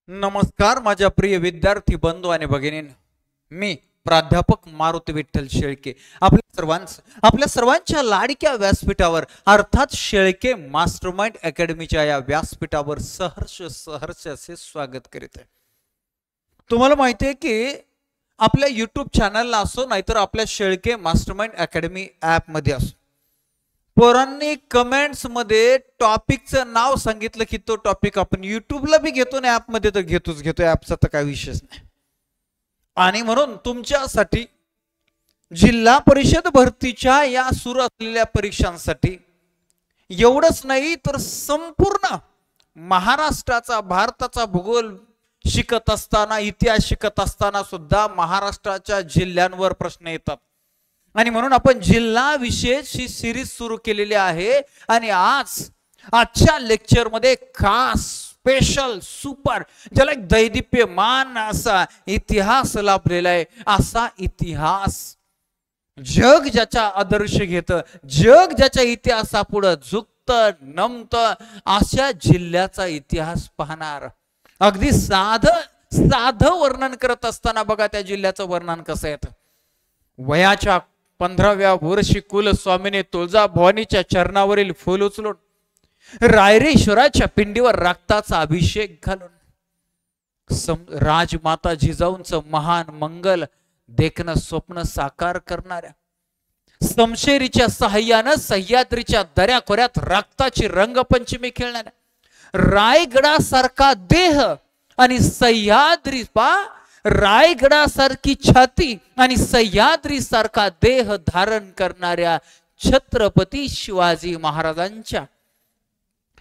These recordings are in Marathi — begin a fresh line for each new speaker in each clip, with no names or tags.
नमस्कार माझ्या प्रिय विद्यार्थी बंधू आणि भगिनींनो, मी प्राध्यापक मारुती विठ्ठल शेळके आपल्या सर्वांच्या लाडक्या व्यासपीठावर अर्थात शेळके मास्टरमाइंड अकॅडमीच्या या व्यासपीठावर सहर्ष असे स्वागत करीत आहे। तुम्हाला माहिती आहे की आपल्या YouTube चॅनलला असो नाहीतर आपल्या शेळके मास्टरमाइंड अकॅडमी ॲप मध्ये असो, पोरांनी कमेंट्स मध्ये टॉपिकचं नाव सांगितलं की तो टॉपिक आपण युट्यूबला भी घेतो आणि ऍप मध्ये तर घेतो ऍपचा तर काही विषयच नाही। आणि म्हणून तुमच्यासाठी जिल्हा परिषद भरतीच्या या सुरू असलेल्या परीक्षांसाठी एवढंच नाही तर संपूर्ण महाराष्ट्राचा भारताचा भूगोल शिकत असताना इतिहास शिकत असताना सुद्धा महाराष्ट्राच्या जिल्ह्यांवर प्रश्न येतात आणि म्हणून आपण जिल्हा विशेष ही सिरीज सुरू केलेली आहे। आणि आजच्या लेक्चर मध्ये खास स्पेशल सुपर ज्याला एक दैदिप्यमान असा इतिहास लाभलेला आहे। असा इतिहास जग ज्याचा आदर्श घेतं, जग ज्याच्या इतिहासापुढे झुकतं नमतं, अशा जिल्ह्याचा इतिहास पाहणार। अगदी साधं वर्णन करत असताना बघा त्या जिल्ह्याचं वर्णन कसं येतं। वयाच्या 15व्या वर्षी कुलस्वामीने तुळजाभवानीच्या चरणावरील फूल उचलून रायरेश्वराच्या पिंडीवर रक्ताचा अभिषेक घालून राजमाता जिजाऊंचं महान मंगल देखणं स्वप्न साकार करणाऱ्या, समशेरीच्या सहाय्यानं सह्याद्रीच्या दऱ्याखोऱ्यात रक्ताची रंगपंचमी खेळणाऱ्या, रायगडासारखा देह आणि सह्याद्री रायगडासारखी छाती आणि सह्याद्री सारखा देह धारण करणाऱ्या छत्रपती शिवाजी महाराजांच्या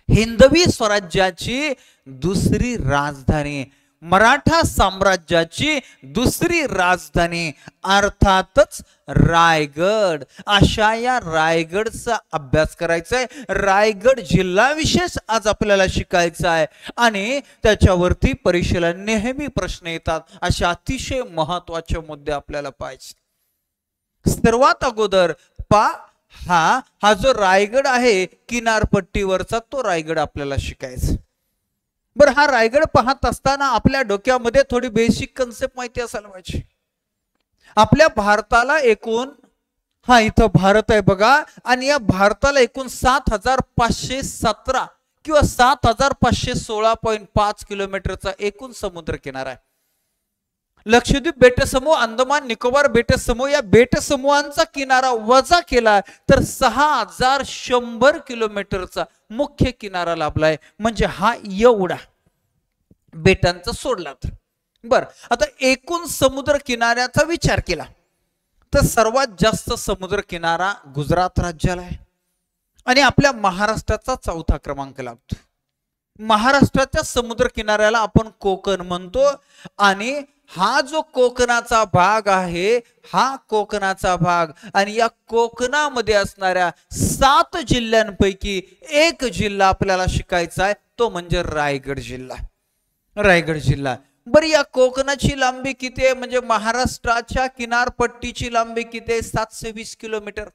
हिंदवी स्वराज्याची दुसरी राजधानी, मराठा साम्राज्याची दुसरी राजधानी अर्थातच रायगड, अशा या रायगडचा अभ्यास करायचा आहे। रायगड जिल्हा विशेष आज आपल्याला शिकायचा आहे आणि त्याच्यावरती परीक्षेला नेहमी प्रश्न येतात, अशा अतिशय महत्त्वाचे मुद्दे आपल्याला पाहिजे। सर्वात अगोदर हा जो रायगड आहे किनारपट्टीवरचा, तो रायगड आपल्याला शिकायचा। बरं, हा रायगड पाहत असताना आपल्या डोक्यामध्ये थोडी बेसिक कन्सेप्ट माहिती असायला पाहिजे। आपल्या भारताला एकूण इथं भारत आहे बघा, आणि या भारताला एकूण 7517 किंवा 7516.5 किलोमीटरचा एकूण समुद्र किनारा आहे। लक्षद्वीप बेटसमूह, अंदमान निकोबार बेटसमूह या बेटसमूहांचा किनारा वजा केला तर 6100 किलोमीटरचा मुख्य किनारा लाभलाय। म्हणजे हा एवढा बेटांचा सोडला तर बर, आता एकूण समुद्र किनाऱ्याचा विचार केला तर सर्वात जास्त समुद्र किनारा गुजरात राज्याला आहे आणि आपल्या महाराष्ट्राचा 4था क्रमांक लागतो। महाराष्ट्राच्या समुद्र किनाऱ्याला आपण कोकण म्हणतो आणि हा जो कोकणाचा भाग आहे, हा कोकणाचा भाग, आणि या कोकणामध्ये असणाऱ्या 7 जिल्ह्यांपैकी एक जिल्हा आपल्याला शिकायचा आहे, तो म्हणजे रायगड जिल्हा। रायगड जिल्हा बरं, या कोकणाची लांबी किती आहे म्हणजे महाराष्ट्राच्या किनारपट्टीची लांबी किती आहे? 720 किलोमीटर।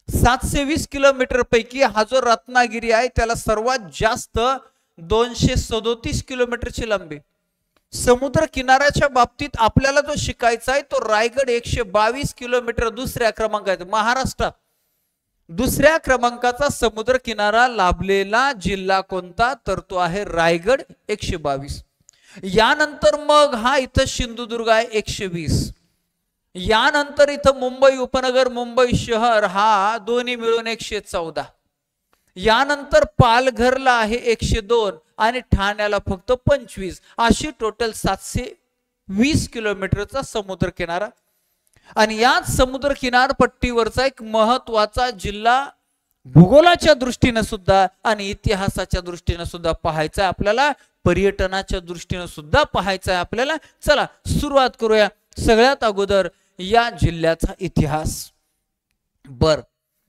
720 किलोमीटर पैकी हा जो रत्नागिरी आहे त्याला सर्वात जास्त 237 किलोमीटरची लांबी। समुद्र किनाऱ्याच्या बाबतीत आपल्याला जो शिकायचा आहे तो रायगड 122 किलोमीटर दुसऱ्या क्रमांकात। महाराष्ट्रात दुसऱ्या क्रमांकाचा समुद्र किनारा लाभलेला जिल्हा कोणता तर तो आहे रायगड 122। यानंतर मग हा इथं सिंधुदुर्ग आहे 120। यानंतर इथं मुंबई उपनगर, मुंबई शहर हा दोन्ही मिळून 114। यानंतर पालघरला आहे 102 आणि ठाण्याला फक्त 25। अशी टोटल 720 किलोमीटरचा समुद्र किनारा। आणि याच समुद्र किनारपट्टीवरचा एक महत्वाचा जिल्हा भूगोलाच्या दृष्टीने सुद्धा आणि इतिहासाच्या दृष्टीने सुद्धा पाहायचा आहे आपल्याला, पर्यटनाच्या दृष्टीने सुद्धा पाहायचा आहे आपल्याला। चला सुरुवात करूया। सगळ्यात अगोदर या जिल्ह्याचा इतिहास। बर,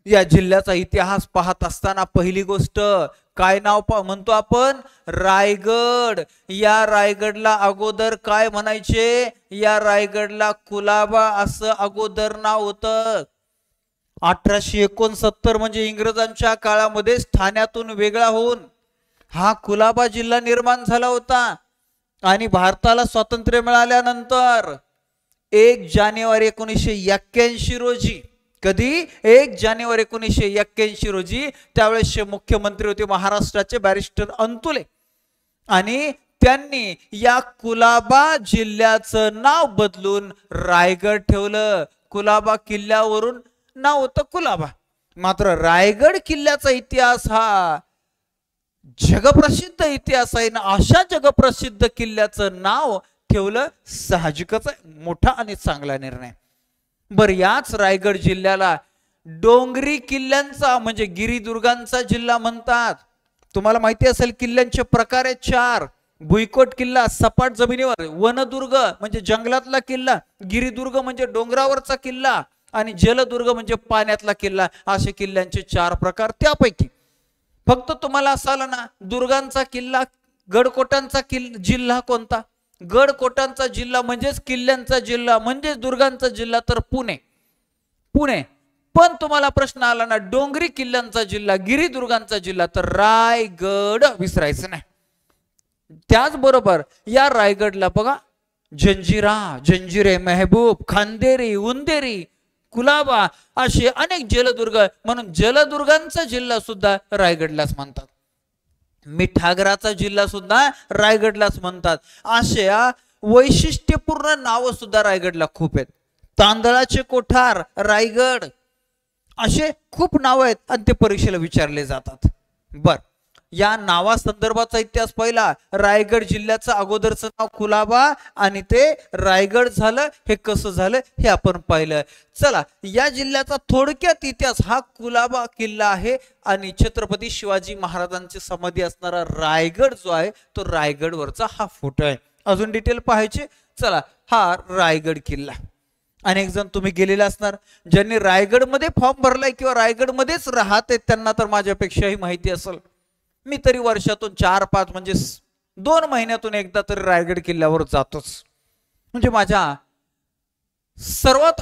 या जिल्ह्याचा इतिहास पाहत असताना पहिली गोष्ट काय नाव म्हणतो आपण? रायगड। या रायगडला अगोदर काय म्हणायचे? या रायगडला कुलाबा असं अगोदर नाव होतं। 1869 म्हणजे इंग्रजांच्या काळामध्ये ठाण्यातून वेगळा होऊन हा कुलाबा जिल्हा निर्माण झाला होता। आणि भारताला स्वातंत्र्य मिळाल्यानंतर 1 जानेवारी 1981 रोजी, कधी 1 जानेवारी 1981 रोजी, त्यावेळेसचे मुख्यमंत्री होते महाराष्ट्राचे बॅरिस्टर अंतुले, आणि त्यांनी या कुलाबा जिल्ह्याचं नाव बदलून रायगड ठेवलं. कुलाबा किल्ल्यावरून नाव होतं कुलाबा. मात्र रायगड किल्ल्याचा इतिहास हा जगप्रसिद्ध इतिहास आहे ना. अशा जगप्रसिद्ध किल्ल्याचं नाव ठेवलं साहजिकच आहे. मोठा आणि चांगला निर्णय. बर, याच रायगड जिल्ह्याला डोंगरी किल्ल्यांचा म्हणजे गिरिदुर्गांचा जिल्हा म्हणतात. तुम्हाला माहिती असेल किल्ल्यांचे प्रकार आहेत 4. भुईकोट किल्ला सपाट जमिनीवर, वनदुर्ग म्हणजे जंगलातला किल्ला, गिरिदुर्ग म्हणजे डोंगरावरचा किल्ला, आणि जलदुर्ग म्हणजे पाण्यातला किल्ला. असे किल्ल्यांचे 4 प्रकार. त्यापैकी फक्त तुम्हाला असं आलं ना, दुर्गांचा किल्ला, गडकोटांचा जिल्हा कोणता? गडकोटांचा जिल्हा म्हणजेच किल्ल्यांचा जिल्हा म्हणजेच दुर्गांचा जिल्हा तर पुणे. पुणे. पण तुम्हाला प्रश्न आला ना, डोंगरी किल्ल्यांचा जिल्हा, गिरिदुर्गांचा जिल्हा, तर रायगड विसरायचं नाही. त्याचबरोबर या रायगडला बघा जंजिरा, जंजिरे, महबूब, खांदेरी, उंदेरी, कुलाबा असे अनेक जलदुर्ग, म्हणून जलदुर्गांचा जिल्हा सुद्धा रायगडलाच म्हणतात. मिठागराचा जिल्हा सुद्धा रायगडलाच म्हणतात. अशा वैशिष्ट्यपूर्ण नाव सुद्धा रायगडला खूप आहेत. तांदळाचे कोठार रायगड, असे खूप नाव आहेत आणि ते परीक्षेला विचारले जातात. बर, या नावा संदर्भाचा इतिहास पहिला. रायगड जिल्ह्याचं अगोदरचं नाव कुलाबा आणि ते रायगड झालं. हे कसं झालं हे आपण पाहिलं. चला, या जिल्ह्याचा थोडक्यात इतिहास. हा कुलाबा किल्ला आहे आणि छत्रपती शिवाजी महाराजांची समाधी असणारा रायगड जो आहे तो रायगडवरचा हा फोटो आहे. अजून डिटेल पाहायचे. चला, हा रायगड किल्ला. अनेक जण तुम्ही गेलेले असणार, ज्यांनी रायगडमध्ये फॉर्म भरलाय किंवा रायगडमध्येच राहत आहेत त्यांना तर माझ्यापेक्षाही माहिती असेल. मी तरी वर्षातून 4-5 म्हणजे 2 महिन्यातून एकदा तरी रायगड किल्ल्यावर जातोच. म्हणजे माझ्या सर्वात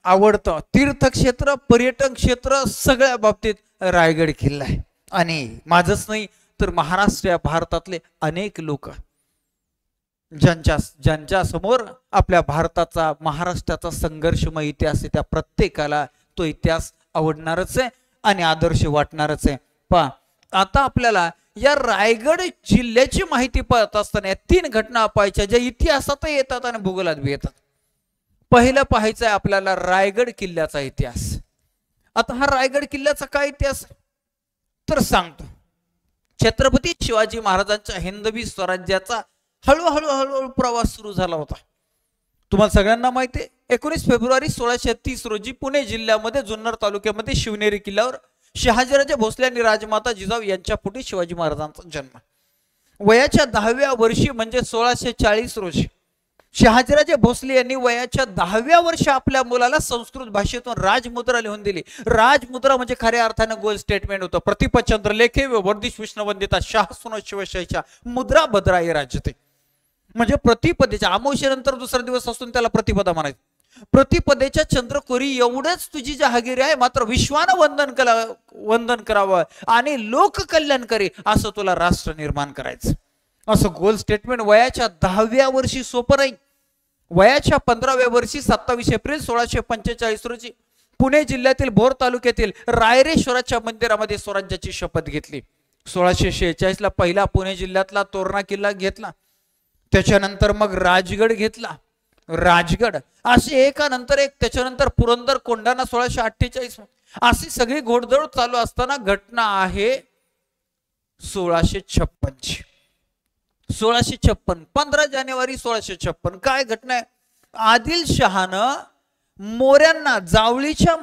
आवडतं तीर्थक्षेत्र, पर्यटन क्षेत्र सगळ्या बाबतीत रायगड किल्ला आहे. आणि माझंच नाही तर महाराष्ट्र या भारतातले अनेक लोक ज्यांच्या समोर आपल्या भारताचा, महाराष्ट्राचा संघर्षमय इतिहास आहे, त्या प्रत्येकाला तो इतिहास आवडणारच आहे आणि आदर्श वाटणारच आहे. पहा, आता आपल्याला या रायगड जिल्ह्याची माहिती पाहत असताना 3 घटना पाहायच्या ज्या इतिहासातही येतात आणि भूगोलात बी येतात. पहिलं पाहायचं आहे आपल्याला रायगड किल्ल्याचा इतिहास. आता हा रायगड किल्ल्याचा काय इतिहास तर सांगतो. छत्रपती शिवाजी महाराजांच्या हिंदवी स्वराज्याचा हळूहळू प्रवास सुरू झाला होता. तुम्हाला सगळ्यांना माहिती आहे, 19 फेब्रुवारी 1630 रोजी पुणे जिल्ह्यामध्ये जुन्नर तालुक्यामध्ये शिवनेरी किल्ल्यावर शहाजीराजे भोसले आणि राजमाता जिजाऊ यांच्या पोटी शिवाजी महाराजांचा जन्म. वयाच्या 10व्या वर्षी म्हणजे 1640 रोजी शहाजीराजे भोसले यांनी वयाच्या 10व्या वर्षी आपल्या मुलाला संस्कृत भाषेतून राजमुद्रा लिहून दिली. राजमुद्रा म्हणजे खऱ्या अर्थाने गोल स्टेटमेंट होतं. प्रतिपचंद्र लेखे वर्दिश विष्णुवंदिता शाहसुन शिवशाहीच्या मुद्रा भद्राई राज्यते. म्हणजे प्रतिपदेच्या अमावस्येनंतर दुसरा दिवस असून त्याला प्रतिपदा म्हणायचं. प्रतिपदेच्या चंद्रकोरी एवढंच तुझी जहागिरी आहे, मात्र विश्वानं वंदन करावं आणि लोककल्याणकारी असं तुला राष्ट्र निर्माण करायचं. असं गोल स्टेटमेंट वयाच्या 10व्या वर्षी सोपं नाही. वयाच्या 15व्या वर्षी 27 एप्रिल 1645 रोजी पुणे जिल्ह्यातील भोर तालुक्यातील रायरेश्वराच्या मंदिरामध्ये स्वराज्याची शपथ घेतली. 1646 ला पहिला पुणे जिल्ह्यातला तोरणा किल्ला घेतला. त्याच्यानंतर मग राजगड घेतला. राजगड असे एकानंतर एक, त्याच्यानंतर पुरंदर, कोंढाणा 1648. अशी सगळी घोडदौड चालू असताना घटना आहे 1656. 1656 15 जानेवारी 1656 काय घटना आहे? आदिलशहानं मोऱ्यांना, जावळीच्या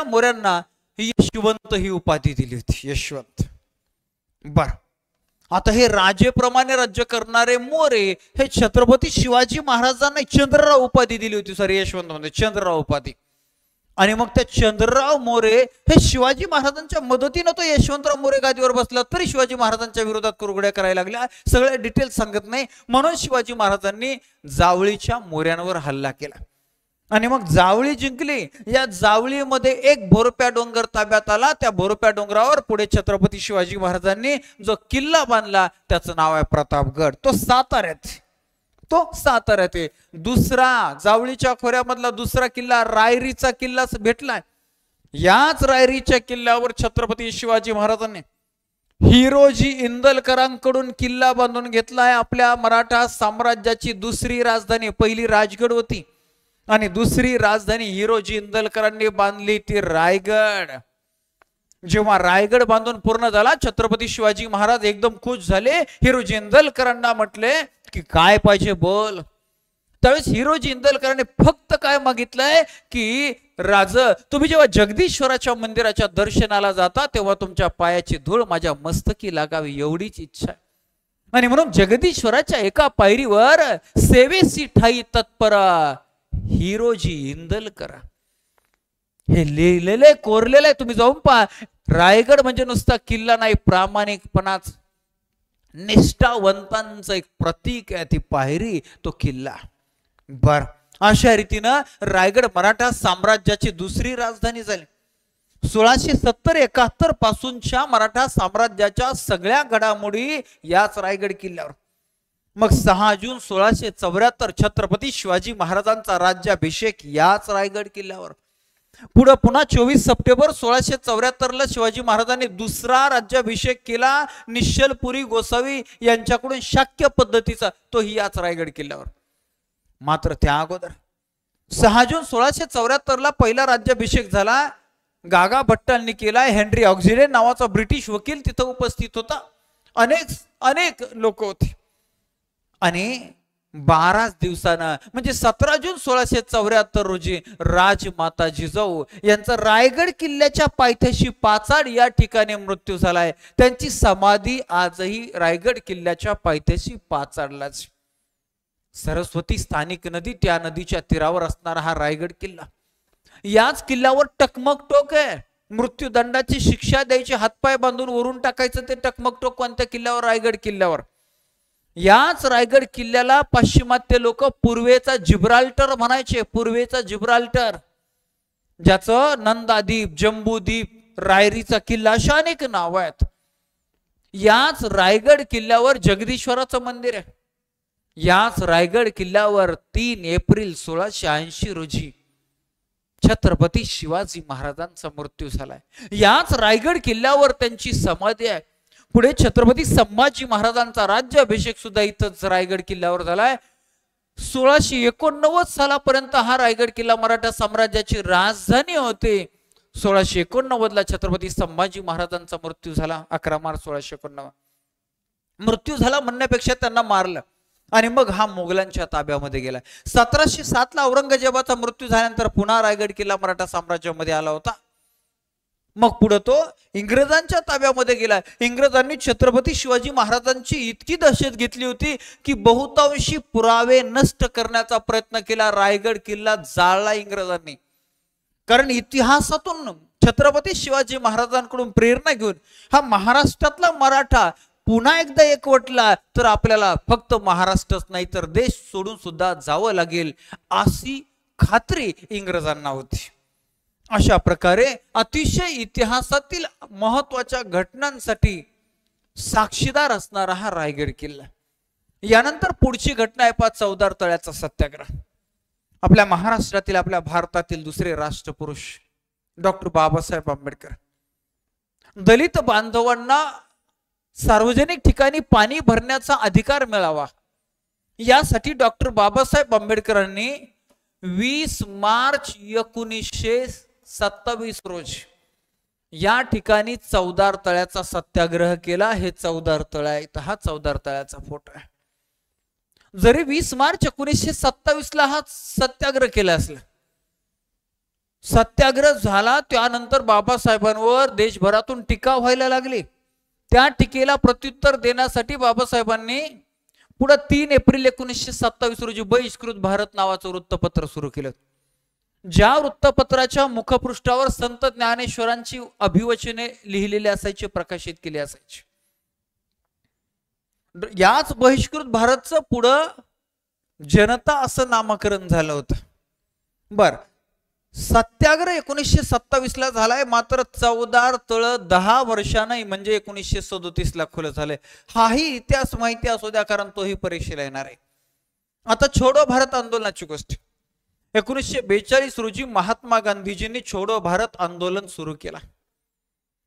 मोऱ्यांना यशवंत ही उपाधी दिली होती. यशवंत. बर, आता हे राजेप्रमाणे राज्य करणारे मोरे हे छत्रपती शिवाजी महाराजांना चंद्रराव उपाधी दिली होती. सॉरी, यशवंत म्हणजे चंद्रराव उपाधी. आणि मग त्या चंद्रराव मोरे हे शिवाजी महाराजांच्या मदतीनं तो यशवंतराव मोरे गादीवर बसला, तरी शिवाजी महाराजांच्या विरोधात कुरघोड्या करायला लागल्या. सगळ्या डिटेल्स सांगत नाही. म्हणून शिवाजी महाराजांनी जावळीच्या मोऱ्यांवर हल्ला केला आणि मग जावळी जिंकली. या जावळीमध्ये एक भोरप्या डोंगर ताब्यात आला. त्या भोरप्या डोंगरावर पुढे छत्रपती शिवाजी महाराजांनी जो किल्ला बांधला त्याचं नाव आहे प्रतापगड. तो साताऱ्यात आहे. दुसरा जावळीच्या खोऱ्यामधला दुसरा किल्ला रायरीचा किल्ला भेटलाय. याच रायरीच्या किल्ल्यावर छत्रपती शिवाजी महाराजांनी हिरोजी इंदलकरांकडून किल्ला बांधून घेतलाय. आपल्या मराठा साम्राज्याची दुसरी राजधानी, पहिली राजगड होती आणि दुसरी राजधानी हिरोजी इंदलकरांनी बांधली ती रायगड. जेव्हा रायगड बांधून पूर्ण झाला छत्रपती शिवाजी महाराज एकदम खुश झाले. हिरोजी इंदलकरांना म्हटले की काय पाहिजे बोल. त्यावेळेस हिरोजी इंदलकरांनी फक्त काय मागितलंय की राज, तुम्ही जेव्हा जगदीश्वराच्या मंदिराच्या दर्शनाला जाता तेव्हा तुमच्या पायाची धूळ माझ्या मस्तकी लागावी एवढीच इच्छा आहे. आणि म्हणून जगदीश्वराच्या एका पायरीवर सेवेसी ठाई तत्पर हिरोजी इंदलकर. हे लिहिलेले कोरलेलं आहे, तुम्ही जाऊन पहा. रायगड म्हणजे नुसता किल्ला नाही, प्रामाणिकपणाच निष्ठावंतांचं एक प्रतीक आहे ती पायरी, तो किल्ला. बर, अशा रीतीनं रायगड मराठा साम्राज्याची दुसरी राजधानी झाली. 1670-71 पासूनच्या मराठा साम्राज्याच्या सगळ्या घडामोडी याच रायगड किल्ल्यावर. मग 6 जून 1674 छत्रपती शिवाजी महाराजांचा राज्याभिषेक याच रायगड किल्ल्यावर. पुढे पुन्हा 24 सप्टेंबर 1674 शिवाजी महाराजांनी दुसरा राज्याभिषेक केला निश्चलपुरी गोसावी यांच्याकडून शाक्य पद्धतीचा, तोही याच रायगड किल्ल्यावर. मात्र त्या अगोदर 6 जून 1674 पहिला राज्याभिषेक झाला. गागा भट्टांनी केला. हेनरी ऑक्झिले नावाचा ब्रिटिश वकील तिथं उपस्थित होता. अनेक लोक होते. आणि 12 दिवसानं म्हणजे 17 जून 1674 रोजी राजमाता जिजाऊ यांचा रायगड किल्ल्याच्या पायथ्याशी पाचाड या ठिकाणी मृत्यू झालाय. त्यांची समाधी आजही रायगड किल्ल्याच्या पायथ्याशी पाचाडलाच. सरस्वती स्थानिक नदी, त्या नदीच्या तीरावर असणारा हा रायगड किल्ला. याच किल्ल्यावर टकमक टोक आहे. मृत्यूदंडाची शिक्षा द्यायची, हातपाय बांधून वरून टाकायचं ते टकमक टोक कोणत्या किल्ल्यावर? रायगड किल्ल्यावर. याच रायगड किल्ल्याला पाश्चिमात्य लोक पूर्वेचा जिब्राल्टर म्हणायचे. पूर्वेचा जिब्राल्टर, ज्याचं नंदादीप, जम्बूदीप, रायरीचा किल्ला अशा अनेक नाव आहेत. याच रायगड किल्ल्यावर जगदीश्वराचं मंदिर आहे. याच रायगड किल्ल्यावर 3 एप्रिल 1680 रोजी छत्रपती शिवाजी महाराजांचा मृत्यू झालाय. याच रायगड किल्ल्यावर त्यांची समाधी आहे. पुढे छत्रपती संभाजी महाराजांचा राज्याभिषेक सुद्धा इथंच रायगड किल्ल्यावर झालाय. 1689 सालापर्यंत हा रायगड किल्ला मराठा साम्राज्याची राजधानी होती. 1689 छत्रपती संभाजी महाराजांचा मृत्यू झाला. 11 मार्च 1689. मृत्यू झाला म्हणण्यापेक्षा त्यांना मारलं आणि मग हा मोगलांच्या ताब्यामध्ये गेला. 1707 औरंगजेबाचा मृत्यू झाल्यानंतर पुन्हा रायगड किल्ला मराठा साम्राज्यामध्ये आला होता. मग पुढे तो इंग्रजांच्या ताब्यामध्ये गेला. इंग्रजांनी छत्रपती शिवाजी महाराजांची इतकी दहशत घेतली होती की बहुतांशी पुरावे नष्ट करण्याचा प्रयत्न केला. रायगड किल्ला जाळला इंग्रजांनी. कारण इतिहासातून छत्रपती शिवाजी महाराजांकडून प्रेरणा घेऊन हा महाराष्ट्रातला मराठा पुन्हा एकदा एकवटला तर आपल्याला फक्त महाराष्ट्रच नाही तर देश सोडून सुद्धा जावं लागेल अशी खात्री इंग्रजांना होती. अशा प्रकारे अतिशय इतिहासातील महत्वाच्या घटनांसाठी साक्षीदार असणारा हा रायगड किल्ला. यानंतर पुढची घटना आहे 14 तळ्याचा सत्याग्रह. आपल्या महाराष्ट्रातील, आपल्या भारतातील दुसरे राष्ट्रपुरुष डॉक्टर बाबासाहेब आंबेडकर. दलित बांधवांना सार्वजनिक ठिकाणी पाणी भरण्याचा अधिकार मिळावा यासाठी डॉक्टर बाबासाहेब आंबेडकरांनी 20 मार्च 1927 रोजी या ठिकाणी 14 तळ्याचा सत्याग्रह केला. हे 14 तळा आहे. हा 14 तळ्याचा फोटो आहे. जरी 20 मार्च 1927 हा सत्याग्रह केला असला, सत्याग्रह झाला त्यानंतर बाबासाहेबांवर देशभरातून टीका व्हायला लागली. त्या टीकेला प्रत्युत्तर देण्यासाठी बाबासाहेबांनी पुढे 3 एप्रिल 1927 रोजी बहिष्कृत भारत नावाचं वृत्तपत्र सुरू केलं. ज्या वृत्तपत्राच्या मुखपृष्ठावर संत ज्ञानेश्वरांची अभिवचने लिहिलेली असायची, प्रकाशित केली असायची. याच बहिष्कृत भारतचं पुढं जनता असं नामकरण झालं होतं. बर, सत्याग्रह 1927 ला झालाय, मात्र चौदार तळ 10 वर्षांनी म्हणजे 1937 ला खुलं झालंय. हाही इतिहास माहिती असू द्या, कारण तोही परीक्षेला येणार आहे. आता छोडो भारत आंदोलनाची गोष्ट. 1942 रोजी महात्मा गांधीजींनी छोडो भारत आंदोलन सुरू केला.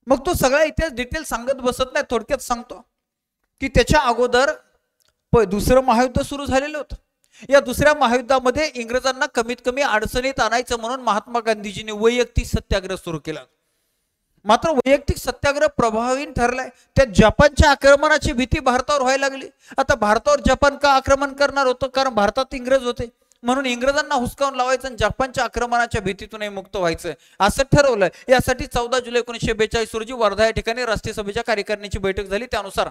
मग तो सगळा इतिहास डिटेल सांगत बसत नाही, थोडक्यात सांगतो की त्याच्या अगोदर दुसरं महायुद्ध सुरू झालेलं होतं. या दुसऱ्या महायुद्धामध्ये इंग्रजांना कमीत कमी अडचणीत आणायचं म्हणून महात्मा गांधीजींनी वैयक्तिक सत्याग्रह सुरू केला. मात्र वैयक्तिक सत्याग्रह प्रभावी ठरलाय. त्या जपानच्या आक्रमणाची भीती भारतावर व्हायला लागली. आता भारतावर जपान का आक्रमण करणार होतं? कारण भारतात इंग्रज होते, म्हणून इंग्रजांना हुसकावून लावायचं आणि जपानच्या आक्रमणाच्या भीतीतूनही मुक्त व्हायचं असं ठरवलं. यासाठी 14 जुलै 1942 रोजी वर्धा या ठिकाणी राष्ट्रीय सभेच्या कार्यकारिणीची बैठक झाली. त्यानुसार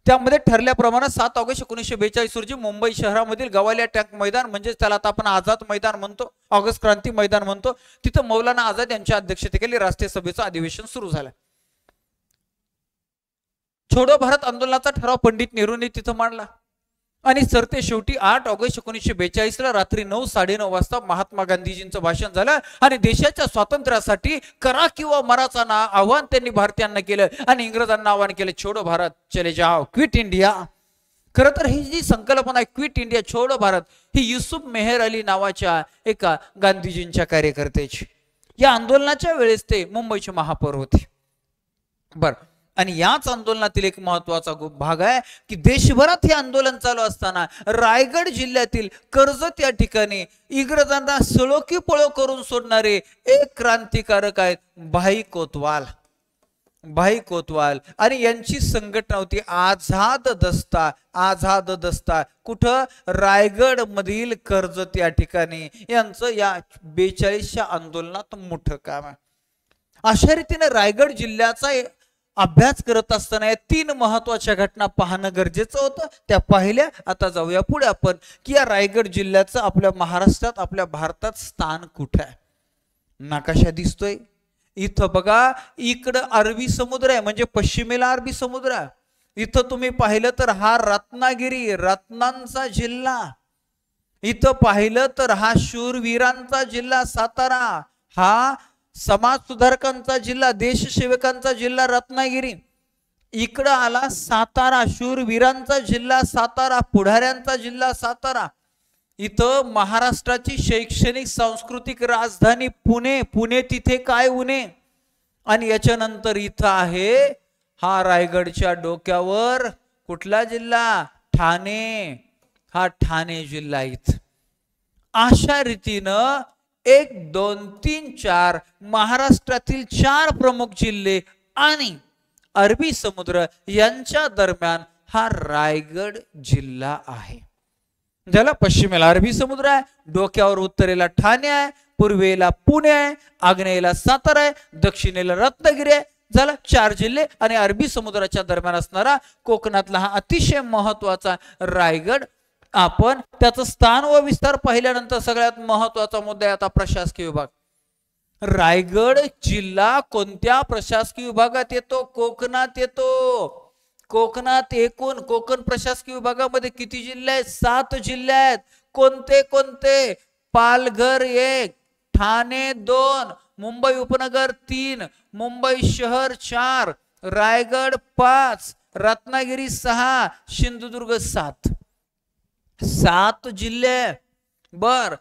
त्यामध्ये ठरल्याप्रमाणे 7 ऑगस्ट 1942 रोजी मुंबई शहरामधील गवालिया टँक मैदान, म्हणजे त्याला आता आपण आझाद मैदान म्हणतो, ऑगस्ट क्रांती मैदान म्हणतो, तिथं मौलाना आझाद यांच्या अध्यक्षतेखाली राष्ट्रीय सभेचं अधिवेशन सुरू झालं. छोडो भारत आंदोलनाचा ठराव पंडित नेहरूंनी तिथं मांडला आणि सरते शेवटी 8 ऑगस्ट 1942 ला रात्री 9-9:30 वाजता महात्मा गांधीजींचं भाषण झालं आणि देशाच्या स्वातंत्र्यासाठी करा किंवा मराचं आव्हान त्यांनी भारतीयांना केलं आणि इंग्रजांना आव्हान केलं, छोडो भारत चले जाओ, क्विट इंडिया. खरं तर ही जी संकल्पना आहे क्विट इंडिया छोडो भारत, ही युसुफ मेहर अली नावाच्या एका गांधीजींच्या कार्यकर्त्याची. या आंदोलनाच्या वेळेस ते मुंबईचे महापौर होते. बर, आणि याच आंदोलनातील एक महत्वाचा भाग आहे की देशभरात हे आंदोलन चालू असताना रायगड जिल्ह्यातील कर्जत या ठिकाणी इंग्रजांना सळो की पळो करून सोडणारे एक क्रांतिकारक आहेत भाई कोतवाल. भाई कोतवाल आणि यांची संघटना होती आझाद दस्ता. आझाद दस्ता कुठं? रायगड मधील कर्जत या ठिकाणी. यांचं या 42च्या आंदोलनात मोठं काम आहे. अशा रीतीने रायगड जिल्ह्याचा अभ्यास करत असताना या 3 महत्वाच्या घटना पाहणं गरजेचं होतं. त्या पाहिल्या. आता जाऊया पुढे आपण की या रायगड जिल्ह्याचं आपल्या महाराष्ट्रात, आपल्या भारतात स्थान कुठे आहे. नकाशा दिसतोय इथं बघा, इकडं अरबी समुद्र आहे, म्हणजे पश्चिमेला अरबी समुद्र आहे. इथं तुम्ही पाहिलं तर हा रत्नागिरी, रत्नांचा जिल्हा. इथं पाहिलं तर हा शूरवीरांचा जिल्हा सातारा, हा समाज सुधारकांचा जिल्हा, देशसेवकांचा जिल्हा रत्नागिरी. इकडं आला सातारा, शूरवीरांचा जिल्हा सातारा, पुढाऱ्यांचा जिल्हा सातारा. इथं महाराष्ट्राची शैक्षणिक सांस्कृतिक राजधानी पुणे. पुणे तिथे काय उणे. आणि याच्यानंतर इथं आहे हा रायगडच्या डोक्यावर कुठला जिल्हा? ठाणे. हा ठाणे जिल्हा. इथं अशा रीतीनं 1, 2, 3, 4 महाराष्ट्रातील 4 प्रमुख जिल्हे आणि अरबी समुद्र यांच्या दरम्यान हा रायगड जिल्हा आहे. ज्याला पश्चिमेला अरबी समुद्र आहे, डोक्यावर उत्तरेला ठाणे आहे, पूर्वेला पुणे आहे, आग्नेयेला सातारा आहे, दक्षिणेला रत्नागिरी आहे. झाला 4 जिल्हे आणि अरबी समुद्राच्या दरम्यान असणारा कोकणातला हा अतिशय महत्वाचा रायगड. आपण त्याचं स्थान व विस्तार पाहिल्यानंतर सगळ्यात महत्वाचा मुद्दा आहे आता प्रशासकीय विभाग. रायगड जिल्हा कोणत्या प्रशासकीय विभागात येतो? कोकणात येतो. कोकणात एकूण कोकण प्रशासकीय विभागामध्ये किती जिल्हे आहेत? 7 जिल्हे आहेत. कोणते कोणते? पालघर 1, ठाणे 2, मुंबई उपनगर 3, मुंबई शहर 4, रायगड 5, रत्नागिरी 6, सिंधुदुर्ग 7. 7 जिल्हे. बर,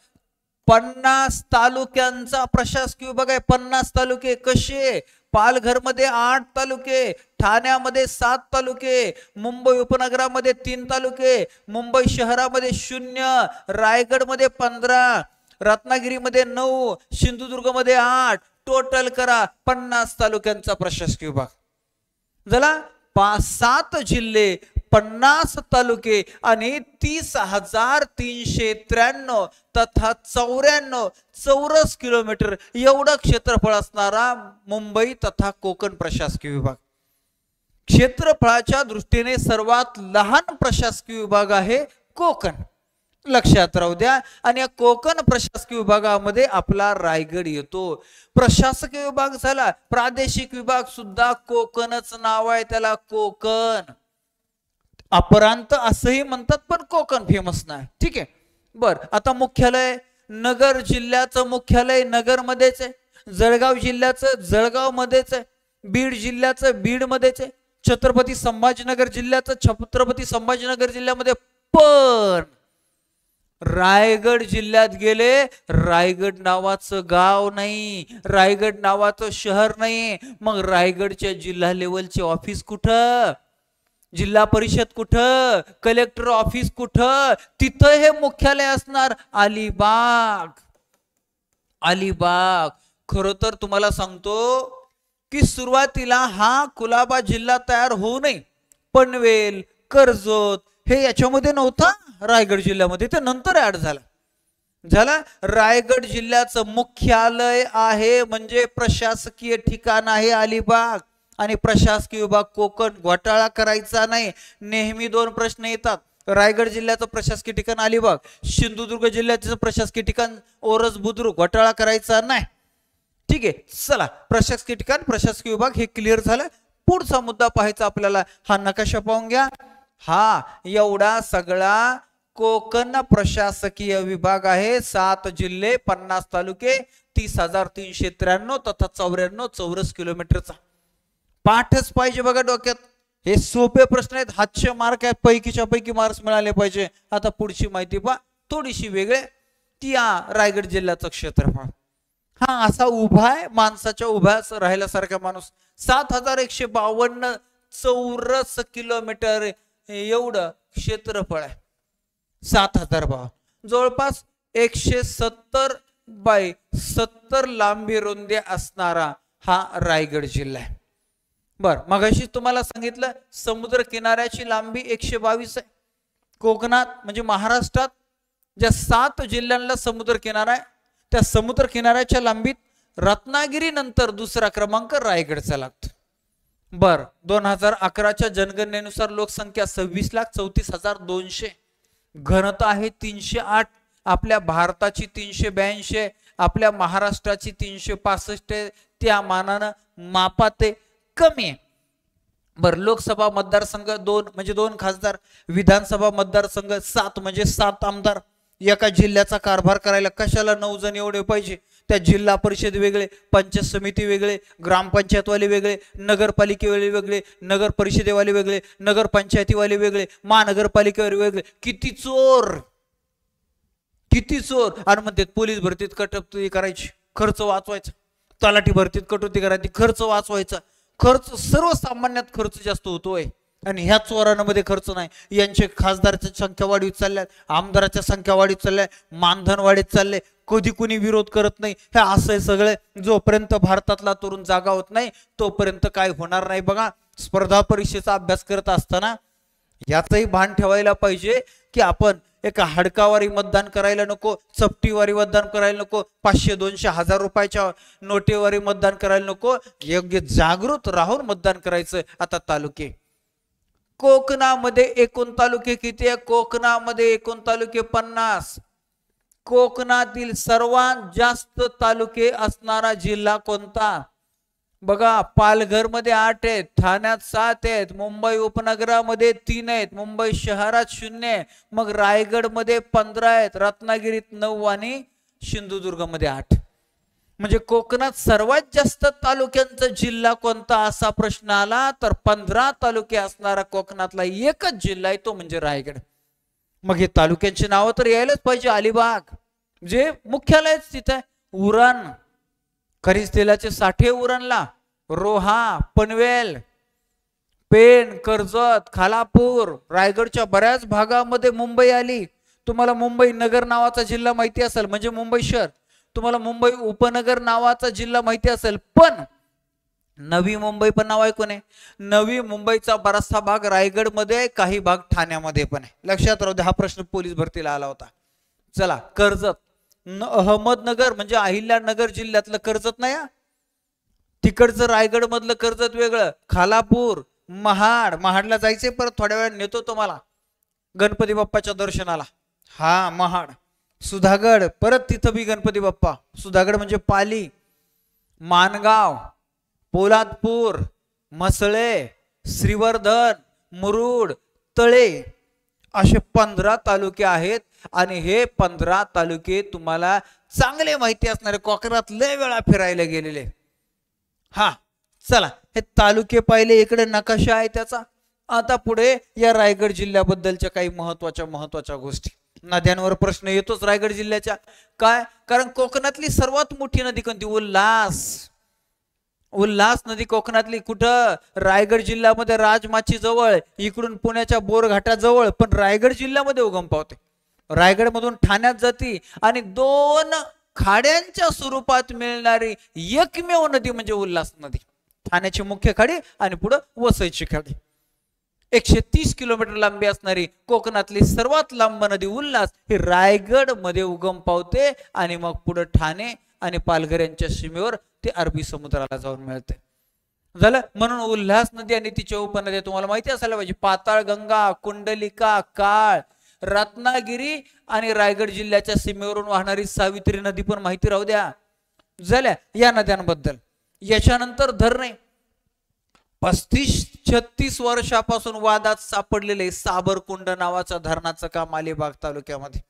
50 तालुक्यांचा प्रशासकीय विभाग आहे. 50 तालुके कसे? पालघर मध्ये 8 तालुके, ठाण्यामध्ये 7 तालुके, मुंबई उपनगरामध्ये 3 तालुके, मुंबई शहरामध्ये 0, रायगड मध्ये 15, रत्नागिरीमध्ये 9, सिंधुदुर्ग मध्ये 8. टोटल करा 50 तालुक्यांचा प्रशासकीय विभाग. झाला 7 जिल्हे, 50 तालुके आणि 30,393 तथा 94 चौरस किलोमीटर एवढं क्षेत्रफळ असणारा मुंबई तथा कोकण प्रशासकीय विभाग. क्षेत्रफळाच्या दृष्टीने सर्वात लहान प्रशासकीय विभाग आहे कोकण. लक्षात राहू द्या. आणि या कोकण प्रशासकीय विभागामध्ये आपला रायगड येतो. प्रशासकीय विभाग झाला, प्रादेशिक विभाग सुद्धा कोकणच नाव आहे त्याला, कोकण. अपरांत असंही म्हणतात पण कोकण फेमस नाही. ठीक आहे. बर, आता मुख्यालय नगर जिल्ह्याचं मुख्यालय नगरमध्येच आहे, जळगाव जिल्ह्याचं जळगावमध्येच आहे, बीड जिल्ह्याचं बीडमध्येच आहे, छत्रपती संभाजीनगर जिल्ह्याचं छत्रपती संभाजीनगर जिल्ह्यामध्ये, पण रायगड जिल्ह्यात गेले, रायगड नावाचं गाव नाही, रायगड नावाचं शहर नाही. मग रायगडच्या जिल्हा लेवलचे ऑफिस कुठं, जिल्हा परिषद कुठं, कलेक्टर ऑफिस कुठं, तिथं हे मुख्यालय असणार. अलिबाग. अलिबाग. खरं तर तुम्हाला सांगतो की सुरुवातीला हा कुलाबा जिल्हा तयार होऊ नये, पनवेल कर्जत हे याच्यामध्ये नव्हता रायगड जिल्ह्यामध्ये, ते नंतर ऍड झाला. रायगड जिल्ह्याचं मुख्यालय आहे म्हणजे प्रशासकीय ठिकाण आहे अलिबाग, आणि प्रशासकीय विभाग कोकण. घोटाळा करायचा नाही. नेहमी दोन प्रश्न येतात. रायगड जिल्ह्याचं प्रशासकीय ठिकाण अलिबाग, सिंधुदुर्ग जिल्ह्याचं प्रशासकीय ठिकाण ओरस बुद्रुक. घोटाळा करायचा नाही. ठीक आहे, चला प्रशासकीय ठिकाण प्रशासकीय विभाग हे क्लिअर झालं. पुढचा मुद्दा पाहायचा आपल्याला. हा नकाशा पाहून घ्या. हा एवढा सगळा कोकण प्रशासकीय विभाग आहे. 7 जिल्हे, 50 तालुके, 30,393 तथा 94 चौरस किलोमीटरचा. पाठच पाहिजे बघा डोक्यात. हे सोपे प्रश्न आहेत, हातचे मार्क आहेत, पैकीच्या पैकी मार्क्स मिळाले पाहिजे. आता पुढची माहिती पहा, थोडीशी वेगळे. ती रायगड जिल्ह्याचं क्षेत्रफळ. हा असा उभा आहे, माणसाच्या उभ्या राहिल्यासारखा माणूस. 7,152 चौरस किलोमीटर एवढं क्षेत्रफळ आहे. 7,000 जवळपास 170 बाय 70 लांबी रुंदी असणारा हा रायगड जिल्हा आहे. बर, मगाशी तुम्हाला सांगितलं समुद्र किनाऱ्याची लांबी 122 आहे. कोकणात म्हणजे महाराष्ट्रात ज्या 7 जिल्ह्यांना समुद्र किनारा आहे, त्या समुद्र किनाऱ्याच्या लांबीत रत्नागिरी नंतर दुसरा क्रमांक रायगडचा लागतो. बर, 2011च्या जनगणनेनुसार लोकसंख्या 26,34,200, घनता आहे 308. आपल्या भारताची 382, आपल्या महाराष्ट्राची 365. त्या मानानं मापात कमी आहे. बर, लोकसभा मतदारसंघ 2 म्हणजे 2 खासदार, विधानसभा मतदारसंघ 7 म्हणजे 7 आमदार. एका जिल्ह्याचा कारभार करायला कशाला 9 जण एवढे पाहिजे. त्या जिल्हा परिषद वेगळे, पंचायत समिती वेगळे, ग्रामपंचायतवाले वेगळे, नगरपालिकेवाले वेगळे, नगर परिषदेवाले वेगळे, नगर पंचायतीवाले वेगळे, महानगरपालिकेवाले वेगळे. किती चोर, किती चोर. आणि म्हणते पोलीस भरतीत कटपुतळी करायची, खर्च वाचवायचा. तलाठी भरतीत कटपुतळी करायची, खर्च वाचवायचा. खर्च सर्वसामान्यात खर्च जास्त होतोय, आणि ह्या चोरांमध्ये खर्च नाही. यांचे खासदाराची संख्या वाढीत चालल्या, आमदाराच्या संख्या वाढीत चालल्या, मानधन वाढीत चालले. कधी कुणी विरोध करत नाही. हे असं सगळे. जोपर्यंत भारतातला तरुण जागा होत नाही तोपर्यंत काय होणार नाही. बघा, स्पर्धा परीक्षेचा अभ्यास करत असताना याचंही भान ठेवायला पाहिजे की आपण एका हडकावारी मतदान करायला नको, चपटीवारी मतदान करायला नको, 500, 200, 1000 रुपयाच्या नोटेवारी मतदान करायला नको. योग्य जागृत राहून मतदान करायचं. आता तालुके, कोकणामध्ये एकूण तालुके किती आहे? कोकणामध्ये एकूण तालुके 50. कोकणातील सर्वात जास्त तालुके असणारा जिल्हा कोणता? बघा, पालघर मध्ये 8 आहेत, ठाण्यात 7 आहेत, मुंबई उपनगरामध्ये 3 आहेत, मुंबई शहरात 0 आहे. मग रायगड मध्ये 15 आहेत, रत्नागिरीत 9 आणि सिंधुदुर्ग मध्ये 8. म्हणजे कोकणात सर्वात जास्त तालुक्यांचा जिल्हा कोणता असा प्रश्न आला तर 15 तालुके असणारा कोकणातला एकच जिल्हा आहे, तो म्हणजे रायगड. मग हे तालुक्यांची नावं तर यायलाच पाहिजे. अलिबाग जे मुख्यालयच तिथे, उरण खरीच तेलाचे साठे उरणला, रोहा, पनवेल, पेण, कर्जत, खालापूर. रायगडच्या बऱ्याच भागामध्ये मुंबई आली. तुम्हाला मुंबई नगर नावाचा जिल्हा माहिती असेल म्हणजे मुंबई शहर. तुम्हाला मुंबई उपनगर नावाचा जिल्हा माहिती असेल, पण नवी मुंबई पण नाव ऐकून आहे. नवी मुंबईचा बराचसा भाग रायगड मध्ये, काही भाग ठाण्यामध्ये पण आहे. लक्षात राहू दे, हा प्रश्न पोलीस भरतीला आला होता. चला, कर्जत, अहमदनगर म्हणजे अहिल्यानगर जिल्ह्यातलं कर्जत नाही, तिकडचं रायगड मधलं कर्जत वेगळं. खालापूर, महाड, महाडला जायचंय, परत थोड्या वेळात नेतो तुम्हाला गणपती बाप्पाच्या दर्शनाला. हा महाड. सुधागड, परत तिथं बी गणपती बाप्पा. सुधागड म्हणजे पाली. मानगाव, पोलादपूर, मसळे, श्रीवर्धन, मुरुड, तळे, असे 15 तालुके आहेत आणि हे 15 तालुके तुम्हाला चांगले माहिती असणारे, कोकणात लय वेळा फिरायला गेलेले. हा चला, हे तालुके पाहिले, इकडे नकाशा आहे त्याचा. आता पुढे या रायगड जिल्ह्याबद्दलच्या काही महत्वाच्या गोष्टी. नद्यांवर प्रश्न येतोच रायगड जिल्ह्याच्या. काय? कारण कोकणातली सर्वात मोठी नदी कोणती? उल्हास नदी कोकणातली. कुठं? रायगड जिल्ह्यामध्ये, राजमाची जवळ, इकडून पुण्याच्या बोरघाटाजवळ, पण रायगड जिल्ह्यामध्ये उगम पावते. रायगड मधून ठाण्यात जाती आणि 2 खाड्यांच्या स्वरूपात मिळणारी एकमेव नदी म्हणजे उल्हास नदी. ठाण्याची मुख्य खाडी आणि पुढे वसईची खाडी. 130 किलोमीटर लांबी असणारी कोकणातली सर्वात लांब नदी उल्हास ही रायगड मध्ये उगम पावते आणि मग पुढे ठाणे आणि पालघर यांच्या सीमेवर ते अरबी समुद्राला जाऊन मिळते. झालं. म्हणून उल्हास नदी आणि तिच्या उपनद्या तुम्हाला माहिती असायला पाहिजे. पाताळगंगा, कुंडलिका, काळ, रत्नागिरी आणि रायगड जिल्ह्याच्या सीमेवरून वाहणारी सावित्री नदी पण माहिती राहू द्या. झाल्या या नद्यांबद्दल. याच्यानंतर धरणे. 35-36 वर्षापासून वादात सापडलेले साबरकुंड नावाच्या धरणाचं काम अलिबाग तालुक्यामध्ये.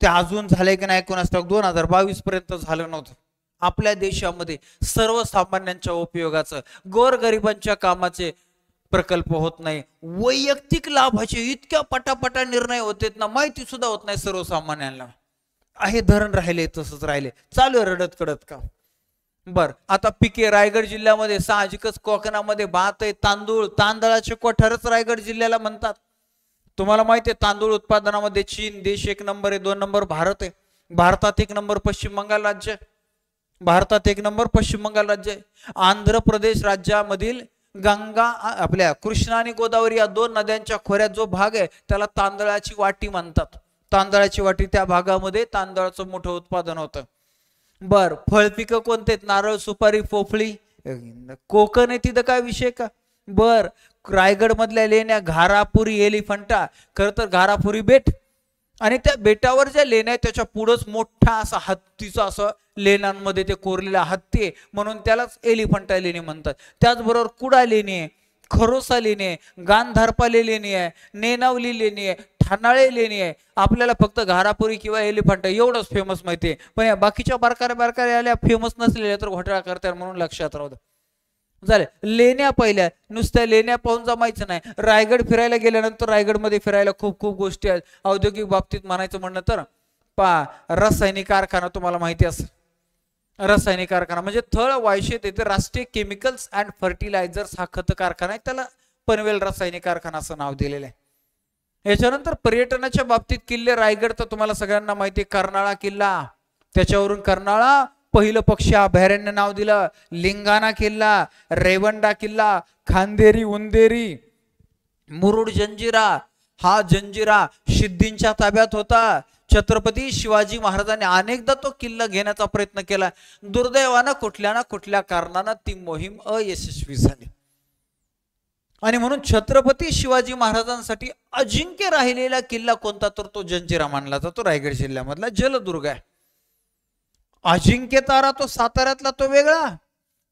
ते अजून झाले की नाही कोणास ठाऊक. 2022 पर्यंत झालं नव्हतं. आपल्या देशामध्ये सर्वसामान्यांच्या उपयोगाचं, गोरगरिबांच्या कामाचे प्रकल्प होत नाही. वैयक्तिक लाभाचे इतक्या पटापटा निर्णय होते ना, माहिती सुद्धा होत नाही सर्वसामान्यांना. आहे धरण राहिले तसंच राहिले, चालू रडत कडत का. बर, आता पिके रायगड जिल्ह्यामध्ये साहजिकच कोकणामध्ये भात आहे, तांदूळ, तांदळाचे कोठारच रायगड जिल्ह्याला म्हणतात. तुम्हाला माहिती आहे तांदूळ उत्पादनामध्ये चीन देश 1 नंबर आहे, 2 नंबर भारत आहे. भारतात 1 नंबर पश्चिम बंगाल राज्य आहे. भारतात 1 नंबर पश्चिम बंगाल राज्य आहे. आंध्र प्रदेश राज्यामधील गंगा, आपल्या कृष्णा आणि गोदावरी या 2 नद्यांच्या खोऱ्यात जो भाग आहे त्याला तांदळाची वाटी म्हणतात. तांदळाची वाटी, त्या भागामध्ये तांदळाचं मोठं उत्पादन होतं. बर, फळ पिकं कोणते? नारळ, सुपारी, पोफळी. कोकण आहे तिथं काय विषय का. बर, रायगड मधल्या लेण्या घारापुरी, एलिफंटा. खर तर घारापुरी बेट आणि त्या बेटावर ज्या लेण्या आहेत त्याच्या पुढंच मोठा असा हत्तीचा असं लेण्यांमध्ये ते कोरलेला हत्ती आहे, म्हणून त्यालाच एलिफंटा लेणी म्हणतात. त्याचबरोबर कुडा लेणी आहे, खरोसा लेणी आहे, गांधारपाले लेणी आहे, नेनावली लेणी आहे, ठाणाळे लेणी आहे. आपल्याला फक्त घारापुरी किंवा एलिफंटा एवढंच फेमस माहिती आहे, पण या बाकीच्या बारकाऱ्या आल्या फेमस नसलेल्या तर घोटाळा करतात, म्हणून लक्षात राहू द्या. झाले. लेण्या पहिल्या, नुसत्या लेण्या पाहून जमायचं नाही. रायगड फिरायला गेल्यानंतर रायगडमध्ये फिरायला खूप गोष्टी आहेत. औद्योगिक बाबतीत म्हणायचं म्हणणं तर रासायनिक कारखाना तुम्हाला माहिती असेल. रासायनिक कारखाना म्हणजे थळ वायशेत येथे राष्ट्रीय केमिकल्स अँड फर्टिलायझर्स हा खत कारखाना आहे, त्याला पनवेल रासायनिक कारखाना असं नाव दिलेलं आहे. याच्यानंतर पर्यटनाच्या बाबतीत किल्ले, रायगड तर तुम्हाला सगळ्यांना माहिती आहे. कर्नाळा किल्ला, त्याच्यावरून कर्नाळा पहिलं पक्षी अभयारण्य नाव दिलं. लिंगाणा किल्ला, रेवंडा किल्ला, खांदेरी, उंदेरी, मुरुड जंजिरा. हा जंजिरा सिद्धींच्या ताब्यात होता. छत्रपती शिवाजी महाराजांनी अनेकदा तो किल्ला घेण्याचा प्रयत्न केला. दुर्दैवानं कुठल्या ना कुठल्या कारणानं ती मोहीम अयशस्वी झाली आणि म्हणून छत्रपती शिवाजी महाराजांसाठी अजिंक्य राहिलेला किल्ला कोणता तर तो जंजिरा मानला जातो. रायगड जिल्ह्यामधला जलदुर्ग आहे. अजिंक्य तारा तो साताऱ्यातला तो वेगळा,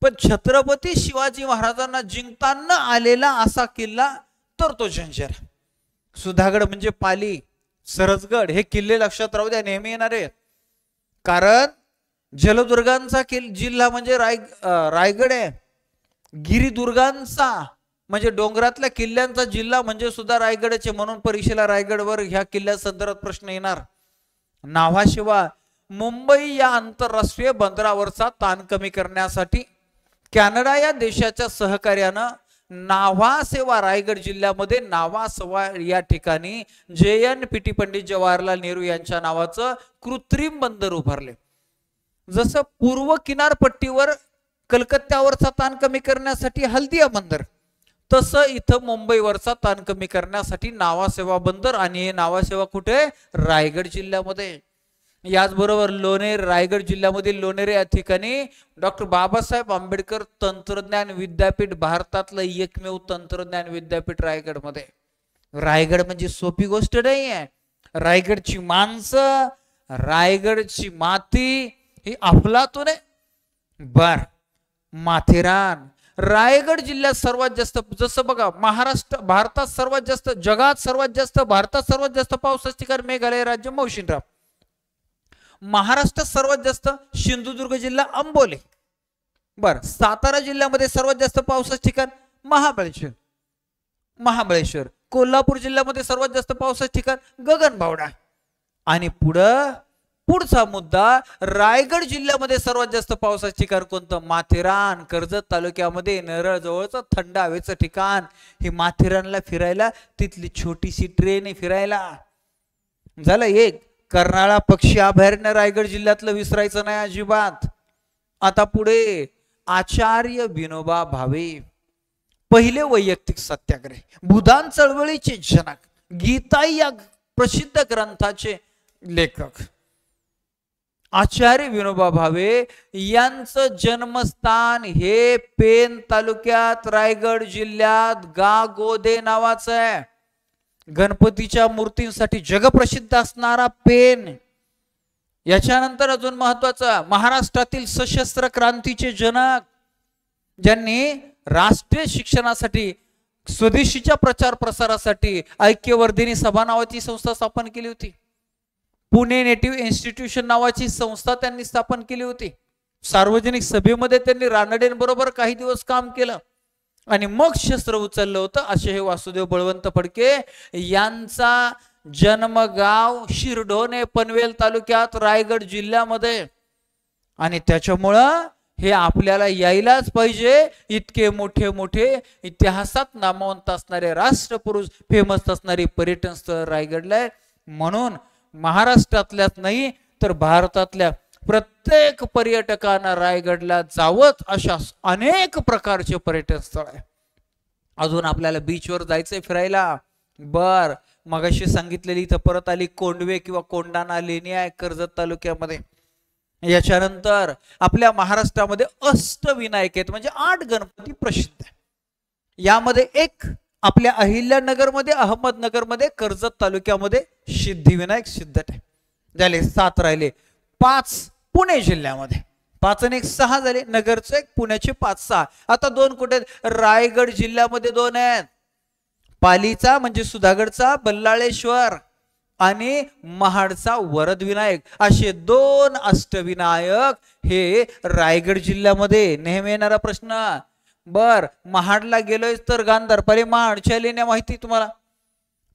पण छत्रपती शिवाजी महाराजांना जिंकताना आलेला असा किल्ला तर तो जंजिरा. सुधागड म्हणजे पाली, सरसगड हे किल्ले लक्षात राहू द्या, नेहमी येणारे आहेत. कारण जलदुर्गांचा जिल्हा म्हणजे रायगड आहे. गिरिदुर्गांचा म्हणजे डोंगरातल्या किल्ल्यांचा जिल्हा म्हणजे सुद्धा रायगडचे, म्हणून परीक्षेला रायगडवर ह्या किल्ल्या संदर्भात प्रश्न येणार. नावाशिवाय मुंबई या आंतरराष्ट्रीय बंदरावरचा ताण कमी करण्यासाठी कॅनडा या देशाच्या सहकार्यानं नाव्हासेवा रायगड जिल्ह्यामध्ये नाव्हासेवा या ठिकाणी JNPT पंडित जवाहरलाल नेहरू यांच्या नावाचं कृत्रिम बंदर उभारले. जसं पूर्व किनारपट्टीवर कलकत्त्यावरचा ताण कमी करण्यासाठी हल्दिया बंदर, तसं इथं मुंबईवरचा ताण कमी करण्यासाठी नाव्हासेवा बंदर. आणि हे नाव्हासेवा कुठे? रायगड जिल्ह्यामध्ये. याचबरोबर लोणेर, रायगड जिल्ह्यामधील लोणेर या ठिकाणी डॉक्टर बाबासाहेब आंबेडकर तंत्रज्ञान विद्यापीठ, भारतातलं एकमेव तंत्रज्ञान विद्यापीठ रायगडमध्ये. रायगड म्हणजे सोपी गोष्ट नाही आहे. रायगडची माणसं, रायगडची माती ही अफलातून आहे. बर, माथेरान, रायगड जिल्ह्यात सर्वात जास्त, जसं बघा महाराष्ट्र भारतात सर्वात जास्त, जगात सर्वात जास्त, भारतात सर्वात जास्त पावसाचे ठिकाण मेघालय राज्य मौशिनराम. महाराष्ट्रात सर्वात जास्त सिंधुदुर्ग जिल्हा अंबोली. बर, सातारा जिल्ह्यामध्ये सर्वात जास्त पावसाचे ठिकाण महाबळेश्वर. महाबळेश्वर. कोल्हापूर जिल्ह्यामध्ये सर्वात जास्त पावसाचे ठिकाण गगनबावडा. आणि पुढचा मुद्दा, रायगड जिल्ह्यामध्ये सर्वात जास्त पावसाचे ठिकाण कोणतं? माथेरान. कर्जत तालुक्यामध्ये नेरळ जवळचं थंड हवेचं ठिकाण. हे माथेरानला फिरायला तिथली छोटीशी ट्रेन आहे फिरायला. झालं एक. कर्नाळा पक्षी अभयारण्य रायगड जिल्ह्यातलं विसरायचं नाही अजिबात. आता पुढे आचार्य विनोबा भावे, पहिले वैयक्तिक सत्याग्रही, भूदान चळवळीचे जनक, गीताई या प्रसिद्ध ग्रंथाचे लेखक आचार्य विनोबा भावे यांचं जन्मस्थान हे पेन तालुक्यात रायगड जिल्ह्यात गागोदे नावाचं आहे. गणपतीच्या मूर्तींसाठी जगप्रसिद्ध असणारा पेन. याच्यानंतर अजून महत्वाचं, महाराष्ट्रातील सशस्त्र क्रांतीचे जनक, ज्यांनी राष्ट्रीय शिक्षणासाठी, स्वदेशीच्या प्रचार प्रसारासाठी ऐक्यवर्धिनी सभा नावाची संस्था स्थापन केली होती. पुणे नेटिव्ह इन्स्टिट्यूशन नावाची संस्था त्यांनी स्थापन केली होती. सार्वजनिक सभेमध्ये त्यांनी रानडेंबरोबर काही दिवस काम केलं आणि मग शस्त्र उचललं होतं. असे हे वासुदेव बळवंत फडके यांचा जन्मगाव शिरढोणे, पनवेल तालुक्यात रायगड जिल्ह्यामध्ये. आणि त्याच्यामुळं हे आपल्याला यायलाच पाहिजे. इतके मोठे मोठे इतिहासात नामवंत असणारे राष्ट्रपुरुष, फेमस असणारी पर्यटन स्थळ रायगडला आहे. म्हणून महाराष्ट्रातल्याच नाही तर भारतातल्या प्रत्येक पर्यटकांना रायगडला जावत अशा अनेक प्रकारचे पर्यटन स्थळ आहे. अजून आपल्याला बीचवर जायचंय फिरायला. बर, मगाशी सांगितलेली इथं परत आली कोंडवे किंवा कोंडाणा लेणी आहे कर्जत तालुक्यामध्ये. याच्यानंतर आपल्या महाराष्ट्रामध्ये अष्टविनायक आहेत, म्हणजे 8 गणपती प्रसिद्ध आहे. यामध्ये एक आपल्या अहिल्यानगरमध्ये, अहमदनगरमध्ये, कर्जत तालुक्यामध्ये सिद्धिविनायक सिद्धट आहे. झाले 7 राहिले. 5 पुणे जिल्ह्यामध्ये, 5 आणि 1 6 झाले. नगरचे 1, पुण्याचे 5 6. आता 2 कुठे? रायगड जिल्ह्यामध्ये 2 आहेत. पालीचा म्हणजे सुधागडचा बल्लाळेश्वर आणि महाडचा वरदविनायक, असे 2 अष्टविनायक हे रायगड जिल्ह्यामध्ये. नेहमी येणारा प्रश्न, बर महाडला गेलोय तर गांधारपाली महाडच्या लेण्या माहिती तुम्हाला?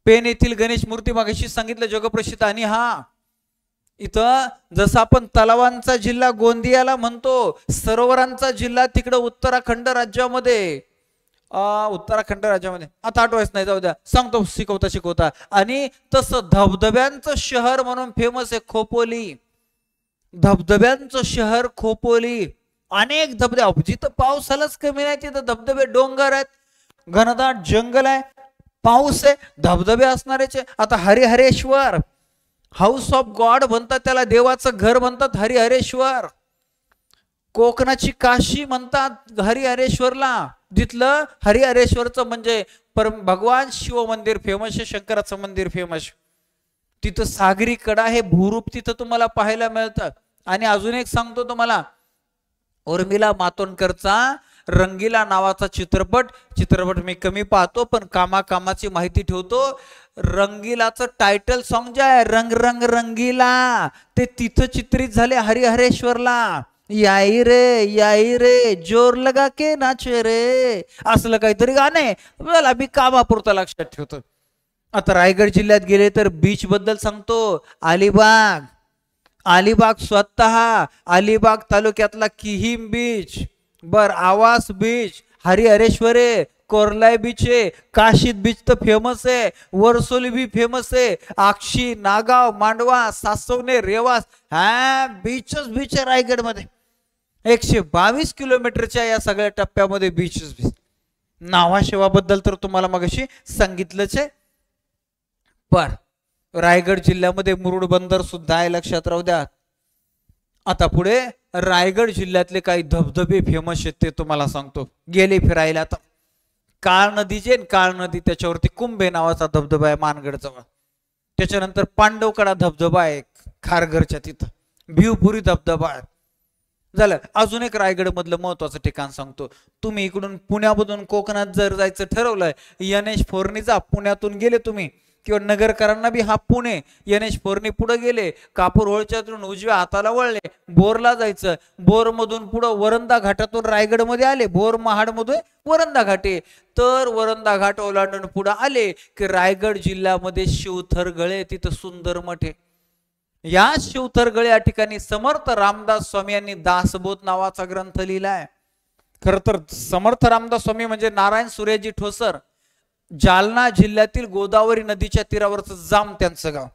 पेन येथील गणेश मूर्ती मागाशी सांगितलं जगप्रसिद्ध. आणि हा इथं जसं आपण तलावांचा जिल्हा गोंदियाला म्हणतो, सरोवरांचा जिल्हा तिकडं उत्तराखंड राज्यामध्ये, आता आठवायच नाही, जाऊ द्या, सांगतो शिकवता. आणि तसं धबधब्यांचं शहर म्हणून फेमस आहे खोपोली. धबधब्यांचं शहर खोपोली. अनेक धबधबे, जिथं पावसालाच कमी नाही तिथं धबधबे, डोंगर आहेत, घनदाट जंगल आहे, पाऊस आहे, धबधबे असणारेचे. आता हरिहरेश्वर, हाऊस ऑफ गॉड म्हणतात त्याला, देवाचं घर म्हणतात हरिहरेश्वर. कोकणाची काशी म्हणतात हरिहरेश्वरला. जिथलं हरिहरेश्वरचं म्हणजे भगवान शिव मंदिर फेमस आहे, शंकराचं मंदिर फेमस. तिथं सागरी कडा हे भूरूप तिथं तुम्हाला पाहायला मिळतं. आणि अजून एक सांगतो तुम्हाला, उर्मिला मातोंडकरचा रंगीला नावाचा चित्रपट मी कमी पाहतो पण कामाची माहिती ठेवतो. रंगीलाचं टायटल सॉन्ग जे आहे रंग रंग रंगीला, ते तिथं चित्रित झाले हरिहरेश्वरला. याई रे जोर लगा के नाचे रे, असलं काहीतरी गाणे. मला मी कामापुरता लक्षात ठेवतो. आता रायगड जिल्ह्यात गेले तर बीच बद्दल सांगतो. अलिबाग स्वतः अलिबाग तालुक्यातला किहीम बीच, बर आवास बीच, हरिहरेश्वरे, कोरलाई बीच आहे, काशीद बीच तर फेमस आहे, वरसोली बी फेमस आहे, आक्षी, नागाव, मांडवा, सासवणे, रेवास, हा बीच आहे रायगड मध्ये. 122 किलोमीटरच्या या सगळ्या टप्प्यामध्ये बीचेस. नावाशेवाबद्दल तर तुम्हाला मगाशी सांगितलंच आहे. पण रायगड जिल्ह्यामध्ये मुरुड बंदर सुद्धा आहे, लक्षात राहू द्या. आता पुढे रायगड जिल्ह्यातले काही धबधबे फेमस आहेत ते तुम्हाला सांगतो. गेले फिरायला तर काळ नदीचे, काळ नदी त्याच्यावरती कुंभे नावाचा धबधबा आहे मानगड जवळ. त्याच्यानंतर पांडवकडा धबधबा आहे खारघरच्या तिथं, भिवपुरी धबधबा आहे. झालं. अजून एक रायगड मधलं महत्वाचं ठिकाण सांगतो. तुम्ही इकडून पुण्यामधून कोकणात जर जायचं ठरवलंय, NH 4 जा. पुण्यातून गेले तुम्ही किंवा नगरकरांना बी हा पुणे, NH 4 पुढे गेले, कापूरहोळच्यातून उजव्या हाताला वळले, बोरला जायचं. बोर मधून पुढे वरंदा घाटातून रायगड मध्ये आले, बोर महाड मधून वरंदा घाटे, तर वरंदा घाट ओलांडून पुढे आले की रायगड जिल्ह्यामध्ये शिवथरगळे, तिथं सुंदर मठ आहे. या शिवथरगळे या ठिकाणी समर्थ रामदास स्वामी यांनी दासबोध नावाचा ग्रंथ लिहिलाय. खर तर समर्थ रामदास स्वामी म्हणजे नारायण सूर्यजी ठोसर, जालना जिल्ह्यातील गोदावरी नदीच्या तीरावरचं जाम त्यांचं गाव.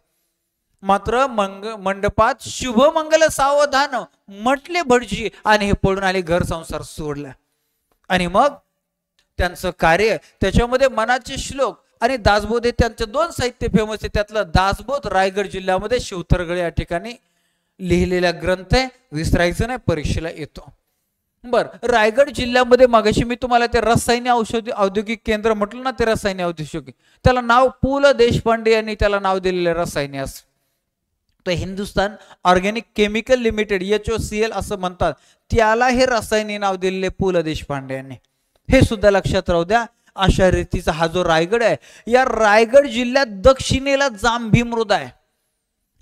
मात्र मंडपात शुभमंगल सावधान म्हटले भटजी आणि हे पळून आले, घर संसार सोडला. आणि मग त्यांचं कार्य, त्याच्यामध्ये मनाचे श्लोक आणि दासबोध हे त्यांचे दोन साहित्य फेमस आहे. त्यातलं दासबोध रायगड जिल्ह्यामध्ये शिवथरगळे या ठिकाणी लिहिलेला ग्रंथ आहे. विसरायचं नाही, परीक्षेला येतो. बर, रायगड जिल्ह्यामध्ये मागाशी मी तुम्हाला ते रसायने औद्योगिक केंद्र म्हटलं ना, ते रसायने औद्योगिक, त्याला नाव पु ल देशपांडे यांनी त्याला नाव दिलेलं रसायने असं. तर Hindustan organic chemical limited HOCL असं म्हणतात, त्याला हे रसायने नाव दिलेले पु ल देशपांडे यांनी. हे सुद्धा लक्षात राहू द्या. अशा रीतीचा हा जो रायगड आहे, या रायगड जिल्ह्यात दक्षिणेला जांभी मृदा आहे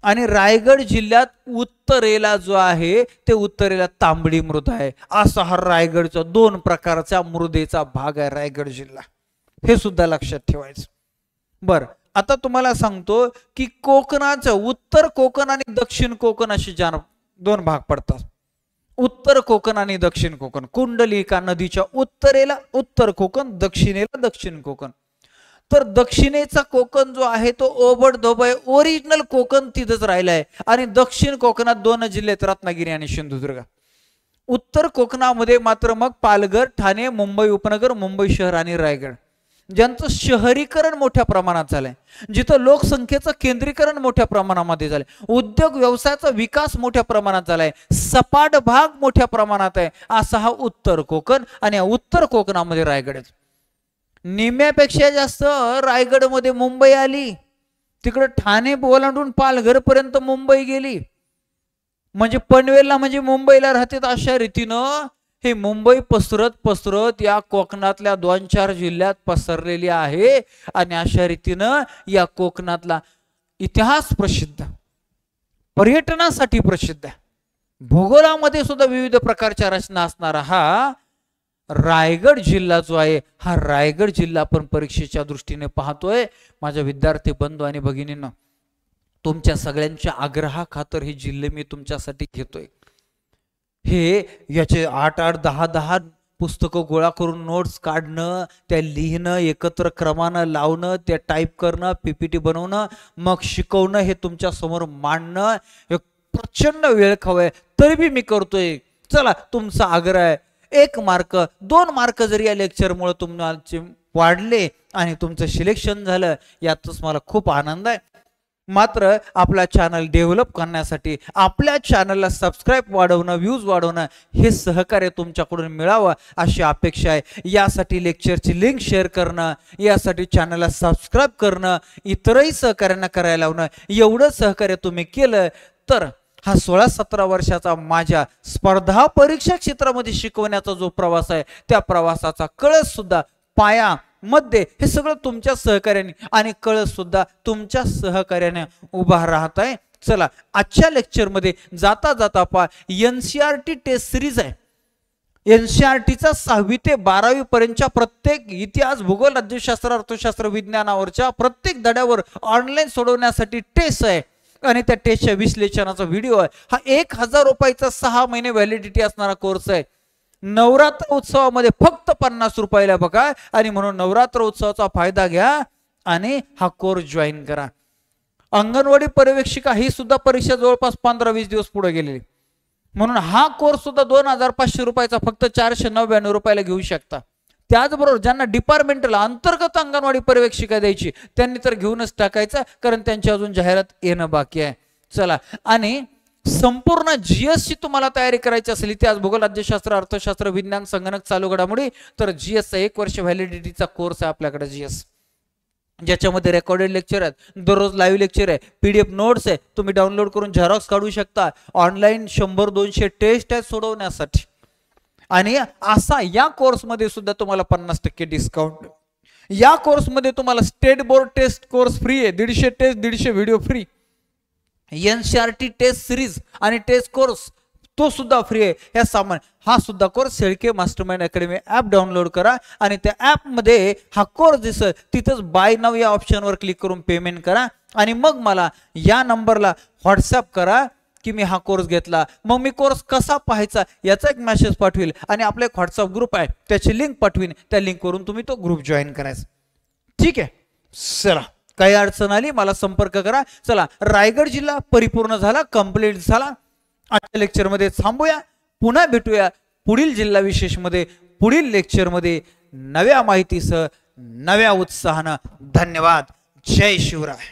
आणि रायगड जिल्ह्यात उत्तरेला जो आहे ते उत्तरेला तांबडी मृदा आहे. असा हा रायगडचा दोन प्रकारचा मृदेचा भाग आहे रायगड जिल्हा. हे सुद्धा लक्षात ठेवायचं. बर, आता तुम्हाला सांगतो की कोकणाचं उत्तर कोकण आणि दक्षिण कोकण असे दोन भाग पडतात. उत्तर कोकण आणि दक्षिण कोकण. कुंडलिका नदीच्या उत्तरेला उत्तर कोकण, दक्षिणेला दक्षिण कोकण. तर दक्षिणेचा कोकण जो आहे तो ओबडधोब आहे, ओरिजिनल कोकण तिथंच राहिलाय. आणि दक्षिण कोकणात दोन जिल्हे आहेत, रत्नागिरी आणि सिंधुदुर्ग. उत्तर कोकणामध्ये मात्र मग पालघर, ठाणे, मुंबई उपनगर, मुंबई शहर आणि रायगड, ज्यांचं शहरीकरण मोठ्या प्रमाणात झालंय, जिथं लोकसंख्येचं केंद्रीकरण मोठ्या प्रमाणामध्ये झालंय, उद्योग व्यवसायाचा विकास मोठ्या प्रमाणात झालाय, सपाट भाग मोठ्या प्रमाणात आहे, असा हा उत्तर कोकण. आणि या उत्तर कोकणामध्ये रायगड आहे. निम्म्यापेक्षा जास्त रायगड मध्ये मुंबई आली, तिकडे ठाणे ओलांडून पालघर पर्यंत मुंबई गेली. म्हणजे पनवेलला म्हणजे मुंबईला राहते. अशा रीतीनं हे मुंबई पसरत पसरत या कोकणातल्या 2-4 जिल्ह्यात पसरलेली आहे. आणि अशा रीतीनं या कोकणातला इतिहास प्रसिद्ध, पर्यटनासाठी प्रसिद्ध आहे, भूगोलामध्ये सुद्धा विविध प्रकारच्या रचना असणारा हा रायगड जिल्हा जो आहे, हा रायगड जिल्हा आपण परीक्षेच्या दृष्टीने पाहतोय. माझ्या विद्यार्थी बंधू आणि भगिनींना, तुमच्या सगळ्यांच्या आग्रहाखातर हे जिल्हे मी तुमच्यासाठी घेतोय. हे याचे 8-8, 10-10 पुस्तकं गोळा करून नोट्स काढणं, त्या लिहिणं, एकत्र क्रमानं लावणं, त्या टाईप करणं, PPT बनवणं, मग शिकवणं, हे तुमच्या समोर मांडणं, हे प्रचंड वेळ खावंय. तरी बी मी करतोय. चला, तुमचा आग्रह आहे, 1 मार्क 2 मार्क जरी या लेक्चरमुळे तुमचे वाढले आणि तुमचं सिलेक्शन झालं, यातच मला खूप आनंद आहे. मात्र आपला चॅनल डेव्हलप करण्यासाठी, आपल्या चॅनलला सबस्क्राईब वाढवणं, व्ह्यूज वाढवणं, हे सहकार्य तुमच्याकडून मिळावं अशी अपेक्षा आहे. यासाठी लेक्चरची लिंक शेअर करणं, यासाठी चॅनलला सबस्क्राईब करणं, इतरही सहकार्यांना करायला लावणं, एवढं सहकार्य तुम्ही केलं तर हा 16-17 वर्षाचा माझ्या स्पर्धा परीक्षा क्षेत्रामध्ये शिकवण्याचा जो प्रवास आहे, त्या प्रवासाचा कळस सुद्धा पाया मध्ये हे सगळं तुमच्या सहकार्याने आणि कळस सुद्धा तुमच्या सहकार्याने उभा राहत आहे. चला, आजच्या लेक्चरमध्ये जाता जाता पहा, NCERT टेस्ट सिरीज आहे. NCERTचा 6वी ते 12वी पर्यंतच्या प्रत्येक इतिहास, भूगोल, राज्यशास्त्र, अर्थशास्त्र, विज्ञानावरच्या प्रत्येक धड्यावर ऑनलाईन सोडवण्यासाठी टेस्ट आहे. आणि त्या टेस्टच्या विश्लेषणाचा व्हिडिओ आहे. हा 1000 रुपयाचा 6 महिने व्हॅलिडिटी असणारा कोर्स आहे. नवरात्र उत्सवामध्ये फक्त 50 रुपयाला बघा. आणि म्हणून नवरात्र उत्सवाचा फायदा घ्या आणि हा कोर्स जॉईन करा. अंगणवाडी पर्यवेक्षिका ही सुद्धा परीक्षा जवळपास 15-20 दिवस पुढे गेलेली, म्हणून हा कोर्स सुद्धा 2500 रुपयाचा फक्त 499 रुपयाला घेऊ शकता. त्याचबरोबर ज्यांना डिपार्टमेंटला अंतर्गत अंगणवाडी पर्यवेक्षिका द्यायची, त्यांनी तर घेऊनच टाकायचं, कारण त्यांची अजून जाहिरात येणं बाकी आहे. चला, आणि संपूर्ण GS ची तुम्हाला तयारी करायची असेल, इतिहास, भूगोल, राज्यशास्त्र, अर्थशास्त्र, विज्ञान, संगणक, चालू घडामोडी, तर GS चा 1 वर्ष व्हॅलिडिटीचा कोर्स आहे आपल्याकडे. ज्याच्यामध्ये रेकॉर्डेड लेक्चर आहेत, दररोज लाईव्ह लेक्चर आहे, PDF नोट्स आहे, तुम्ही डाउनलोड करून झेरॉक्स काढू शकता, ऑनलाईन 100-200 टेस्ट आहेत सोडवण्यासाठी. आणि असा या कोर्समध्ये सुद्धा तुम्हाला 50% डिस्काउंट. या कोर्समध्ये तुम्हाला state board test course free आहे, 150 test 150 video free, NCERT test series आणि टेस्ट कोर्स तो सुद्धा फ्री आहे. या सामान हा सुद्धा course Shelke mastermind academy app download करा आणि त्या ॲपमध्ये हा कोर्स दिसेल, तिथंच बाय नाव या ऑप्शनवर क्लिक करून पेमेंट करा आणि मग मला या नंबरला व्हॉट्सअप करा की मी हा कोर्स घेतला. मग मी कोर्स कसा पाहायचा याचा एक मेसेज पाठवेल आणि आपला एक व्हॉट्सअप ग्रुप आहे त्याची लिंक पाठवीन, त्या लिंकवरून तुम्ही तो ग्रुप जॉईन करायचा. ठीक आहे, चला काही अडचण आली मला संपर्क करा. चला, रायगड जिल्हा परिपूर्ण झाला, कंप्लीट झाला. आजच्या लेक्चरमध्ये थांबूया, पुन्हा भेटूया पुढील जिल्हा विशेषमध्ये, पुढील लेक्चरमध्ये नव्या माहितीसह, नव्या उत्साहानं. धन्यवाद. जय शिवराय.